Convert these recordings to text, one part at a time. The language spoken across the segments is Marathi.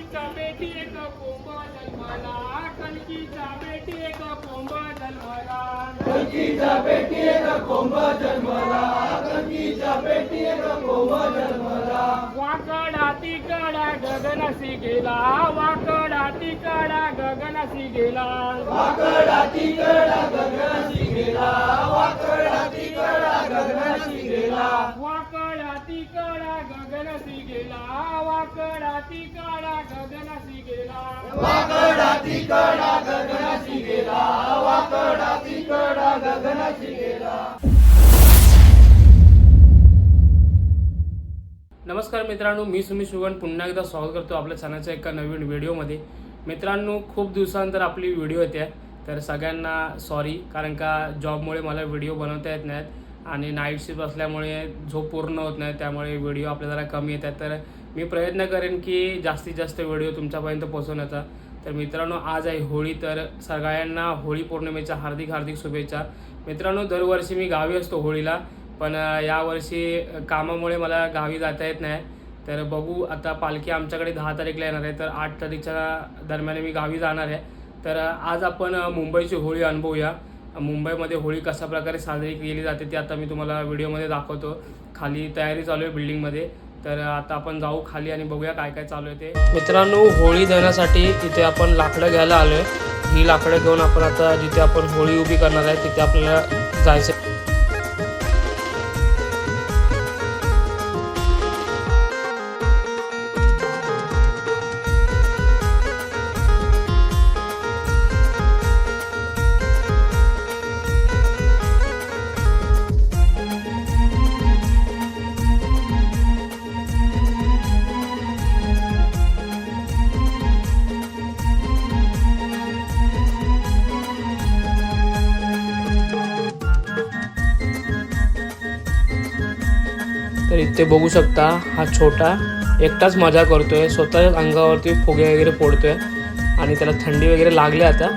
कलकीचा बेटी एक कोंब जन्माला, कलकीचा बेटी एक कोंब जन्माला, कलकीचा बेटी एक कोंब जन्मला, कलकीचा बेटी एक कोंब जन्मला. वाकडा तिकडा गगनासी गेला, वाकडा तिकडा गगनासी गेला, वाकडा तिकडा गगनासी गेला, वाकडा तिकडा गगनासी गेला. वाकडा तिकडा गगनासी गेला, वाकडा तिकडा गगनासी गेला, वाकडा तिकडा गगनासी गेला, वाकडा तिकडा गगनासी गेला. नमस्कार मित्रांनो, मी सुमित सुगण पुन्हा एकदा स्वागत करतो आपल्या चॅनलच्या एका नवीन व्हिडिओमध्ये. मित्रांनो, खूप दिवसानंतर आपली व्हिडिओ येते, तर सगळ्यांना सॉरी, कारण का जॉबमुळे मला व्हिडिओ बनवता येत नाहीत आणि नाईट शिफ्ट असल्यामुळे झोप पूर्ण होत नाही, त्यामुळे व्हिडिओ आपल्या जरा कमी येतात. तर मी प्रयत्न करेन की जास्तीत जास्त व्हिडिओ तुमच्यापर्यंत पोहोचवण्याचा. तर मित्रांनो, आज आहे होळी, तर सगळ्यांना होळी पौर्णिमेच्या हार्दिक हार्दिक शुभेच्छा. मित्रांनो, दरवर्षी मी गावी असतो होळीला, पण यावर्षी कामामुळे मला गावी जाता येत नाही. तर बघू, आता पालखी आमच्याकडे 10 तारीखला येणार आहे, तर 8 तारीखच्या दरम्यान मी गावी जाणार आहे. तर आज आपण मुंबईची होळी अनुभवूया. मुंबईमध्ये होळी कशा प्रकारे साजरी केली जाते ते आता मी तुम्हाला व्हिडिओमध्ये दाखवतो. खाली तयारी चालू आहे बिल्डिंगमध्ये, तर आता आपण जाऊ खाली आणि बघूया काय काय चालू आहे ते. मित्रांनो, होळी देण्यासाठी इथे आपण लाकडं घ्यायला आलो आहे. ही लाकडं घेऊन आपण आता जिथे आपण होळी उभी करणार आहे तिथे आपल्याला जायचं. तर इथे बघू शकता, हा छोटा एकटाच मजा करतोय, स्वतःच अंगावरती फुगे वगैरे फोडतोय आणि त्याला थंडी वगैरे लागली आता.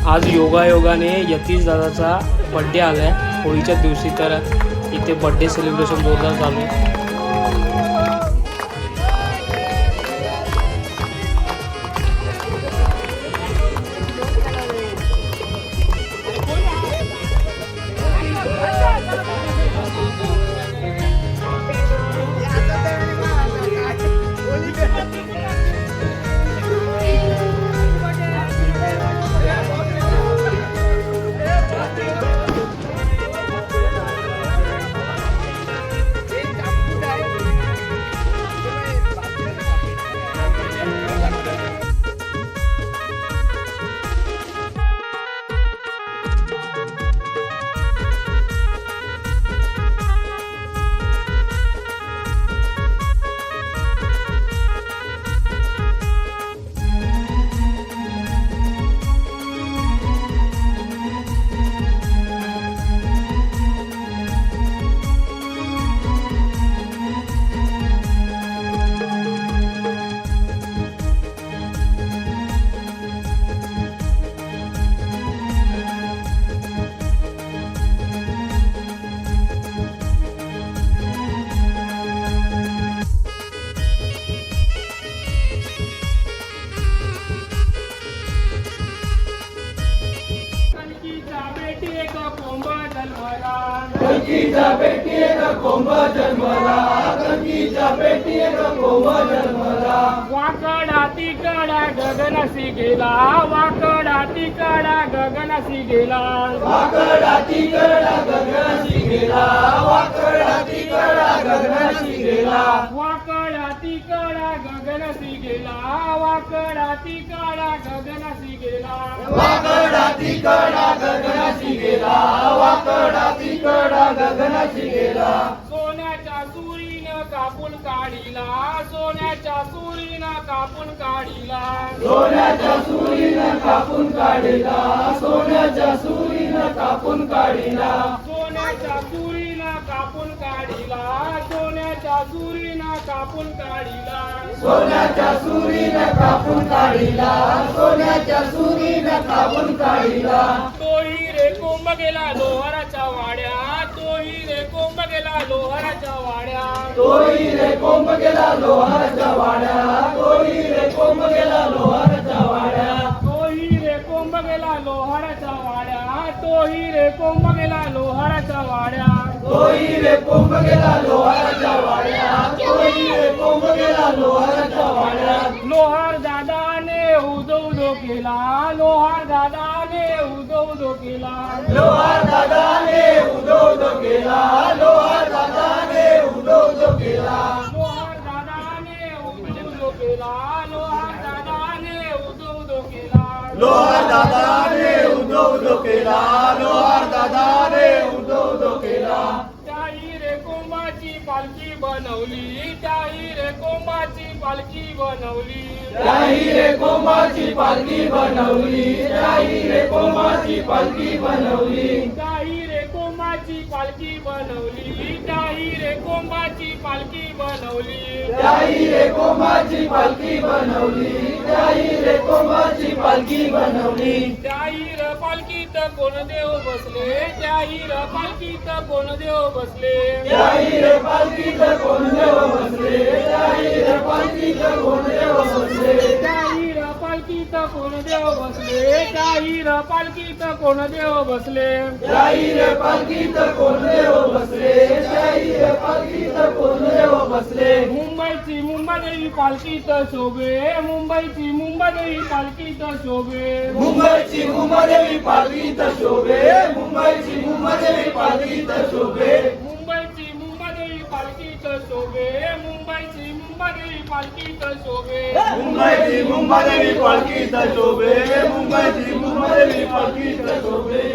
आज योगायोगाने यतीश दादाचा बड्डे आला आहे होळीच्या दिवशी, तर इथे बड्डे सेलिब्रेशन जोरदार चालू आहे. कणकीच्या पेटी एक कोंब जन्मला, कणकीच्या पेटी एक कोंब जन्मला. वाकडा तिकडा गगनासी गेला, वाकडा तिकडा गगनासी गेला, वाकडा तिकडा गगनाची गेला, वाकडा तिकडा गगनाची गेला. वाकडा तिकडा गगनासी गेला, वाकडा तिकडा गगनासी गेला, वाकडा तिकडा गगनाची गेला, वाकडा तिकडा गगनाची गेला. सोन्याच्या सुरीनं कापून काढिला, सोन्याच्या सुरीनं कापून काढिला, सोन्याच्या सुरीनं कापून काढिला, सोन्याच्या सुरीनं कापून काढिला. सोन्याच्या सुरीनं कापून काढिला, सोन्याच्या सुरीनं कापून काढिला, सोन्याच्या सुरीनं कापून काढिला, सोन्याच्या सुरीनं कापून काढिला. तोही रे कोंब गेला लोहाराच्या वाड्या, तोही रे कोंब गेला लोहाराच्या वाड्या, तोही रे कोंब गेला लोहाराच्या वाड्या, तोही रे कोंब गेला लोहाराच्या वाड्या. तोही रे कोंब गेला लोहाराच्या वाड्या, तोही रे कोंब गेला लोहाराच्या वाड्या, तोही रे कोंब गेला लोहाराच्या वाड्या, तोही रे कोंब गेला लोहाराच्या वाड्या. लोहार दादाने उदो उदो केला, लोहार दादाने उदो उदो केला, लोहार दादाने उदो उदो केला, लोहार दादाने उदो उदो केला. लोहार दादाने उदो उदो केला, लोहार दादाने उदो उदो केला, लोहार दादाने उदो उदो केला, लोहार दादाने उदो उदो केला. त्याही रे कोंबाची पालखी बनवली, त्याही रे कोंबाची पालखी बनवली, त्याही रे कोंबाची पालखी बनवली, त्याही रे कोंबाची पालखी बनवली. त्याही रे कोंबाची पालखी बनवली, त्याही रे कोंबाची पालखी बनवली, त्याही रे कोंबाची पालखी बनवली, त्याही रे कोंबाची पालखी बनवली. त्याही र पालखीत कोण देव बसले, त्याही र पालखीत कोण देव बसले, त्याही रे पालखीत कोण देव बसले, त्याही रे पालखीत कोण देव बसले. त्याही र पालखीत कोण देव बसले, त्याही र पालखीत कोण देव बसले, त्याही रे पालखीत कोण देव बसले, त्याही रे पालखीत कोण देव बसले. मुंबईची मुंबादेवी पालखीत शोभे, मुंबईची मुंबादेवी पालखीत शोभे, मुंबईची मुंबादेवी पालखीत शोभे, मुंबईची मुंबादेवी पालखीत शोभे. मुंबईची मुंबादेवी पालखीत शोभे, मुंबईची मुंबादेवी पालखीत शोभे, मुंबईची मुंबादेवी पालखीत शोभे, मुंबईची मुंबादेवी पालखीत शोभे.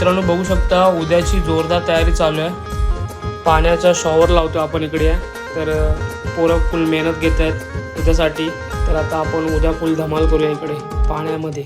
मित्रांनो बघू शकता उद्याची जोरदार तयारी चालू आहे. पाण्याचा शॉवर लावतो आपण इकडे. तर पोरं फुल मेहनत घेत आहेत उद्यासाठी. तर आता आपण उद्या फुल धमाल करूया इकडे पाण्यामध्ये.